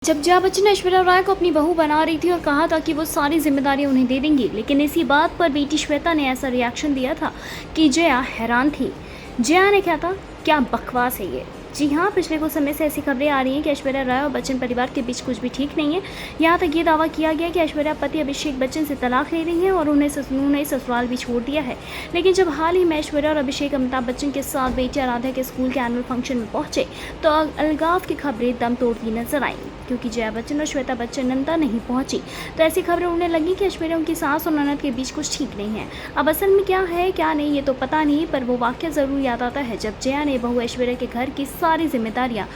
जब जया बच्चन ऐश्वर्या राय को अपनी बहू बना रही थी और कहा था कि वो सारी जिम्मेदारियां उन्हें दे देंगी, लेकिन इसी बात पर बेटी श्वेता ने ऐसा रिएक्शन दिया था कि जया हैरान थी। जया ने क्या था, क्या बकवास है ये। जी हाँ, पिछले कुछ समय से ऐसी खबरें आ रही हैं कि ऐश्वर्या राय और बच्चन परिवार के बीच कुछ भी ठीक नहीं है। यहाँ तक ये दावा किया गया कि ऐश्वर्या पति अभिषेक बच्चन से तलाक ले रही है और उन्हें ससुराल भी छोड़ दिया है। लेकिन जब हाल ही में ऐश्वर्या और अभिषेक अमिताभ बच्चन के साथ बेटी आराध्या के स्कूल के एनुअल फंक्शन में पहुंचे तो अलगाव की खबरें दम तोड़ती नजर आई। क्योंकि जया बच्चन और श्वेता बच्चन नंदा नहीं पहुंची तो ऐसी खबरें उड़ने लगी कि ऐश्वर्या उनकी सास और ननद के बीच कुछ ठीक नहीं है। अब असल में क्या है क्या नहीं ये तो पता नहीं, पर वो वाक्य जरूर याद आता है जब जया ने बहू ऐश्वर्या के घर की सारी जिम्मेदारियां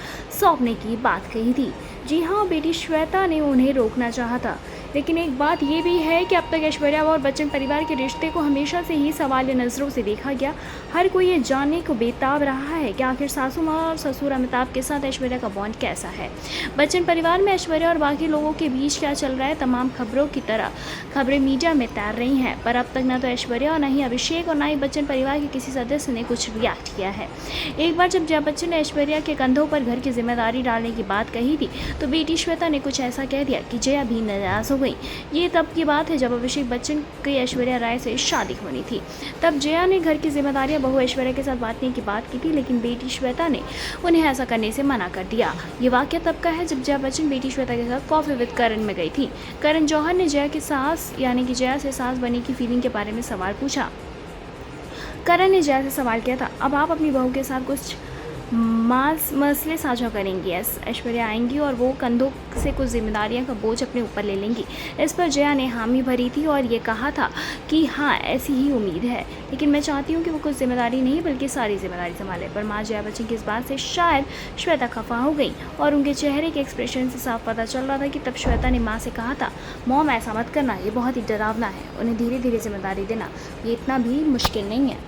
सौंपने की बात कही थी। जी हाँ, बेटी श्वेता ने उन्हें रोकना चाहा था, लेकिन एक बात ये भी है कि अब तक ऐश्वर्या और बच्चन परिवार के रिश्ते को हमेशा से ही सवालिया नज़रों से देखा गया। हर कोई ये जानने को बेताब रहा है कि आखिर सासू माँ और ससुर अमिताभ के साथ ऐश्वर्या का बॉन्ड कैसा है। बच्चन परिवार में ऐश्वर्या और बाकी लोगों के बीच क्या चल रहा है, तमाम खबरों की तरह खबरें मीडिया में तैर रही हैं, पर अब तक न तो ऐश्वर्या और न ही अभिषेक और न ही बच्चन परिवार के किसी सदस्य ने कुछ रिएक्ट किया है। एक बार जब जया बच्चन ने ऐश्वर्या के कंधों पर घर की जिम्मेदारी डालने की बात कही थी तो बेटी श्वेता ने कुछ ऐसा कह दिया कि जया भी नाराज हो गई। ये तब की बात है जब अभिषेक बच्चन की ऐश्वर्या राय से शादी होनी थी। तब जया ने घर की जिम्मेदारियां बहू ऐश्वर्या के साथ बांटने की बात की थी, लेकिन बेटी श्वेता ने उन्हें ऐसा करने से मना कर दिया। ये वाकया तब का है जब जया बच्चन बेटी श्वेता के साथ कॉफी विद करण में गई थी। करण जौहर ने जया की सास यानी कि जया से सास बनने की फीलिंग के बारे में सवाल पूछा। करण ने जया से सवाल किया था, अब आप अपनी बहू के साथ कुछ मसले साझा करेंगी। ऐश्वर्या आएंगी और वो कंधों से कुछ जिम्मेदारियां का बोझ अपने ऊपर ले लेंगी। इस पर जया ने हामी भरी थी और ये कहा था कि हाँ, ऐसी ही उम्मीद है, लेकिन मैं चाहती हूँ कि वो कुछ जिम्मेदारी नहीं बल्कि सारी जिम्मेदारी संभाले। पर माँ जया बच्चन की इस बात से शायद श्वेता खफा हो गई और उनके चेहरे के एक्सप्रेशन से साफ पता चल रहा था कि तब श्वेता ने माँ से कहा था, मॉम ऐसा मत करना, ये बहुत ही डरावना है, उन्हें धीरे धीरे जिम्मेदारी देना, ये इतना भी मुश्किल नहीं है।